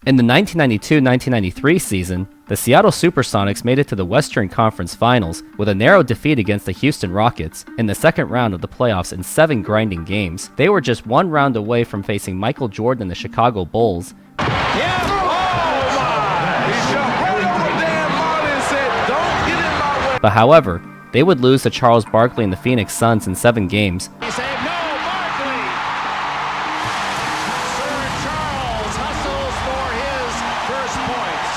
In the 1992-1993 season, the Seattle Supersonics made it to the Western Conference Finals with a narrow defeat against the Houston Rockets in the second round of the playoffs in 7 grinding games. They were just one round away from facing Michael Jordan and the Chicago Bulls. But however, they would lose to Charles Barkley and the Phoenix Suns in 7 games.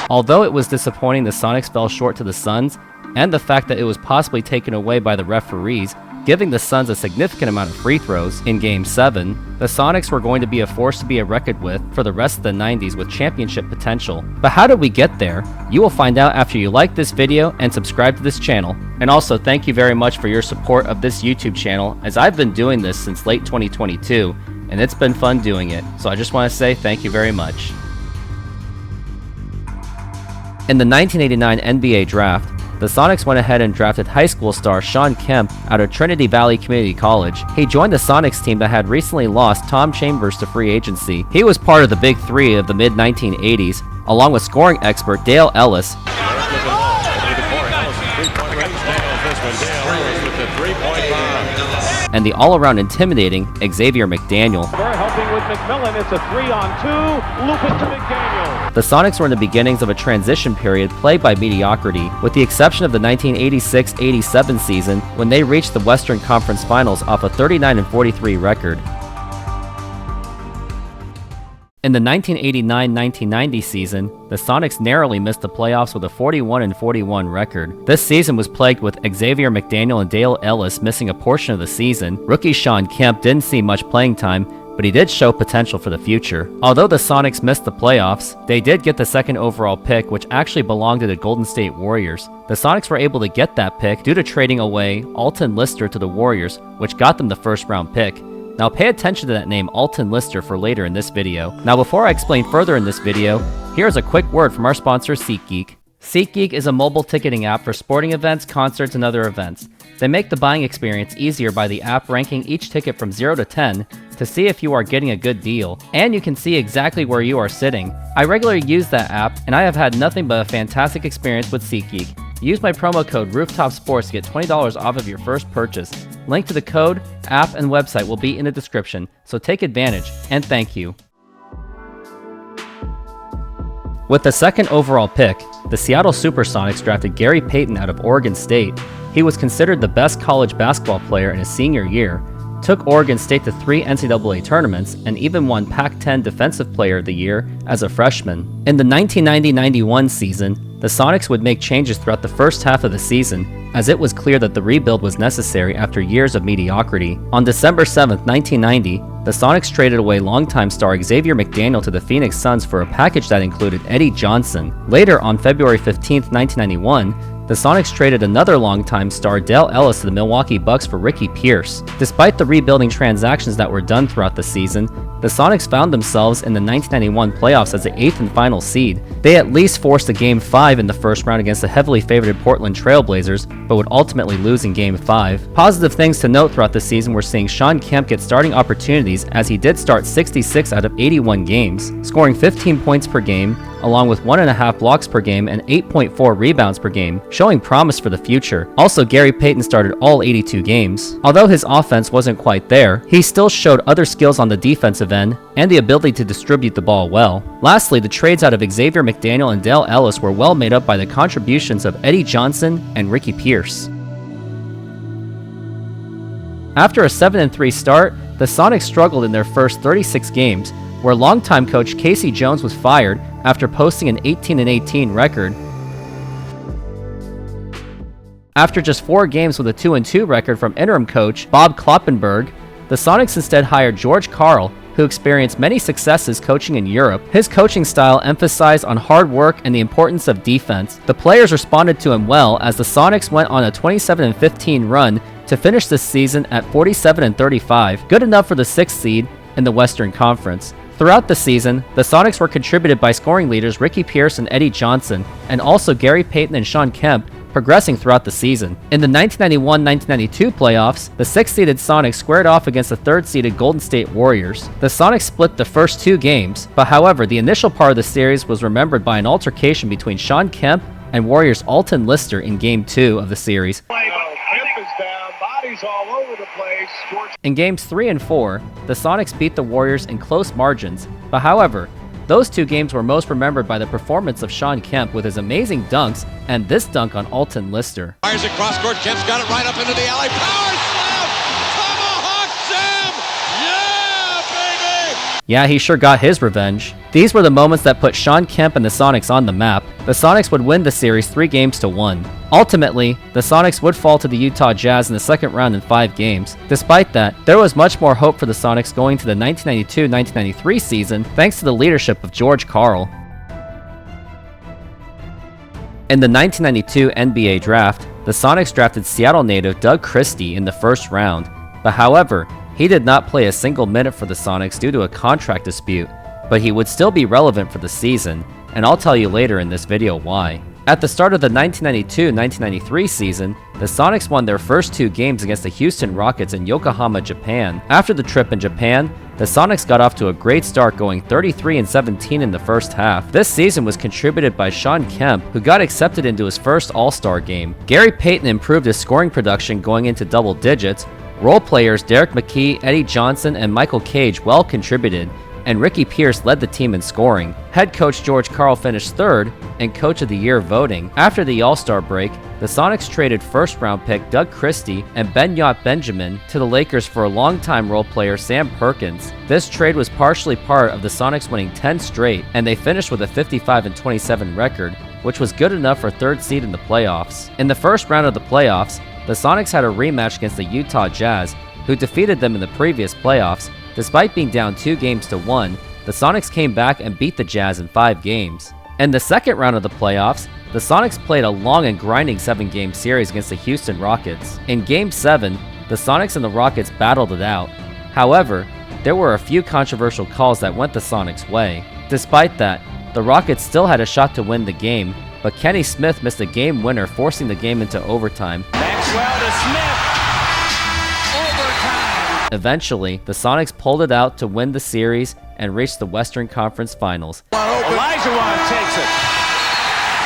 Although it was disappointing the Sonics fell short to the Suns, and the fact that it was possibly taken away by the referees, giving the Suns a significant amount of free throws in Game 7, the Sonics were going to be a force to be reckoned with for the rest of the 90s with championship potential. But how did we get there? You will find out after you like this video and subscribe to this channel. And also thank you very much for your support of this YouTube channel, as I've been doing this since late 2022, and it's been fun doing it, so I just want to say thank you very much. In the 1989 NBA Draft, the Sonics went ahead and drafted high school star Shawn Kemp out of Trinity Valley Community College. He joined the Sonics team that had recently lost Tom Chambers to free agency. He was part of the Big Three of the mid-1980s, along with scoring expert Dale Ellis, and the all-around intimidating Xavier McDaniel. Helping with McMillan, it's a 3-on-2, loop it to McDaniel. The Sonics were in the beginnings of a transition period plagued by mediocrity, with the exception of the 1986-87 season when they reached the Western Conference Finals off a 39-43 record. In the 1989-1990 season, the Sonics narrowly missed the playoffs with a 41-41 record. This season was plagued with Xavier McDaniel and Dale Ellis missing a portion of the season. Rookie Shawn Kemp didn't see much playing time, but he did show potential for the future. Although the Sonics missed the playoffs, they did get the second overall pick, which actually belonged to the Golden State Warriors. The Sonics were able to get that pick due to trading away Alton Lister to the Warriors, which got them the first round pick. Now pay attention to that name Alton Lister for later in this video. Now before I explain further in this video, here's a quick word from our sponsor SeatGeek. SeatGeek is a mobile ticketing app for sporting events, concerts, and other events. They make the buying experience easier by the app ranking each ticket from 0 to 10 to see if you are getting a good deal, and you can see exactly where you are sitting. I regularly use that app, and I have had nothing but a fantastic experience with SeatGeek. Use my promo code ROOFTOPSPORTS to get $20 off of your first purchase. Link to the code, app, and website will be in the description, so take advantage, and thank you. With the second overall pick, the Seattle Supersonics drafted Gary Payton out of Oregon State. He was considered the best college basketball player in his senior year, took Oregon State to 3 NCAA tournaments, and even won Pac-10 Defensive Player of the Year as a freshman. In the 1990-91 season, the Sonics would make changes throughout the first half of the season, as it was clear that the rebuild was necessary after years of mediocrity. On December 7, 1990, the Sonics traded away longtime star Xavier McDaniel to the Phoenix Suns for a package that included Eddie Johnson. Later, on February 15, 1991, the Sonics traded another longtime star Dale Ellis to the Milwaukee Bucks for Ricky Pierce. Despite the rebuilding transactions that were done throughout the season, the Sonics found themselves in the 1991 playoffs as the 8th and final seed. They at least forced a Game 5 in the first round against the heavily favored Portland Trail Blazers, but would ultimately lose in Game 5. Positive things to note throughout the season were seeing Shawn Kemp get starting opportunities, as he did start 66 out of 81 games, scoring 15 points per game, along with 1.5 blocks per game and 8.4 rebounds per game, showing promise for the future. Also, Gary Payton started all 82 games. Although his offense wasn't quite there, he still showed other skills on the defensive end and the ability to distribute the ball well. Lastly, the trades out of Xavier McDaniel and Dale Ellis were well made up by the contributions of Eddie Johnson and Ricky Pierce. After a 7-3 start, the Sonics struggled in their first 36 games, where longtime coach Casey Jones was fired after posting an 18-18 record. After just 4 games with a 2-2 record from interim coach Bob Kloppenberg, the Sonics instead hired George Karl, who experienced many successes coaching in Europe. His coaching style emphasized on hard work and the importance of defense. The players responded to him well, as the Sonics went on a 27-15 run to finish this season at 47-35, good enough for the 6th seed in the Western Conference. Throughout the season, the Sonics were contributed by scoring leaders Ricky Pierce and Eddie Johnson, and also Gary Payton and Shawn Kemp progressing throughout the season. In the 1991-1992 playoffs, the 6th-seeded Sonics squared off against the 3rd-seeded Golden State Warriors. The Sonics split the first 2 games, but however, the initial part of the series was remembered by an altercation between Shawn Kemp and Warriors Alton Lister in Game 2 of the series. In Games 3 and 4, the Sonics beat the Warriors in close margins, but however, those 2 games were most remembered by the performance of Shawn Kemp with his amazing dunks and this dunk on Alton Lister. Fires it cross court, Kemp's got it right up into the alley, power slam! Tomahawk Sam! Yeah, baby! Yeah, he sure got his revenge. These were the moments that put Shawn Kemp and the Sonics on the map. The Sonics would win the series 3-1. Ultimately, the Sonics would fall to the Utah Jazz in the second round in 5 games. Despite that, there was much more hope for the Sonics going to the 1992-1993 season thanks to the leadership of George Karl. In the 1992 NBA draft, the Sonics drafted Seattle native Doug Christie in the first round, but however, he did not play a single minute for the Sonics due to a contract dispute, but he would still be relevant for the season, and I'll tell you later in this video why. At the start of the 1992-1993 season, the Sonics won their first 2 games against the Houston Rockets in Yokohama, Japan. After the trip in Japan, the Sonics got off to a great start going 33-17 in the first half. This season was contributed by Shawn Kemp, who got accepted into his first All-Star game. Gary Payton improved his scoring production going into double digits. Role players Derek McKee, Eddie Johnson, and Michael Cage well contributed, and Ricky Pierce led the team in scoring. Head coach George Karl finished 3rd in Coach of the Year voting. After the All-Star break, the Sonics traded first-round pick Doug Christie and Ben-Yot Benjamin to the Lakers for a longtime role player Sam Perkins. This trade was partially part of the Sonics winning 10 straight, and they finished with a 55-27 record, which was good enough for 3rd seed in the playoffs. In the first round of the playoffs, the Sonics had a rematch against the Utah Jazz, who defeated them in the previous playoffs. Despite being down 2-1, the Sonics came back and beat the Jazz in 5 games. In the second round of the playoffs, the Sonics played a long and grinding 7-game series against the Houston Rockets. In Game 7, the Sonics and the Rockets battled it out. However, there were a few controversial calls that went the Sonics' way. Despite that, the Rockets still had a shot to win the game, but Kenny Smith missed a game winner, forcing the game into overtime. Maxwell to Smith. Eventually, the Sonics pulled it out to win the series and reached the Western Conference Finals. Olajuwon takes it.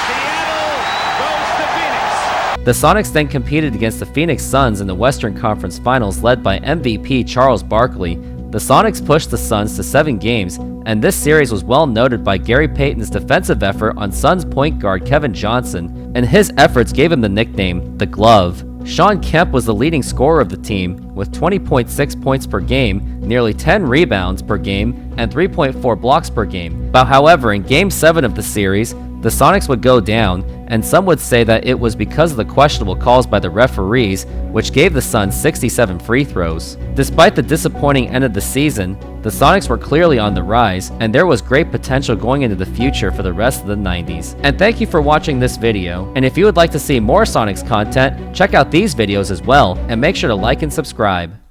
Seattle goes to Phoenix. The Sonics then competed against the Phoenix Suns in the Western Conference Finals led by MVP Charles Barkley. The Sonics pushed the Suns to 7 games, and this series was well noted by Gary Payton's defensive effort on Suns point guard Kevin Johnson, and his efforts gave him the nickname, the Glove. Shawn Kemp was the leading scorer of the team, with 20.6 points per game, nearly 10 rebounds per game, and 3.4 blocks per game. But however, in Game 7 of the series, the Sonics would go down, and some would say that it was because of the questionable calls by the referees, which gave the Suns 67 free throws. Despite the disappointing end of the season, the Sonics were clearly on the rise, and there was great potential going into the future for the rest of the 90s. And thank you for watching this video, and if you would like to see more Sonics content, check out these videos as well, and make sure to like and subscribe.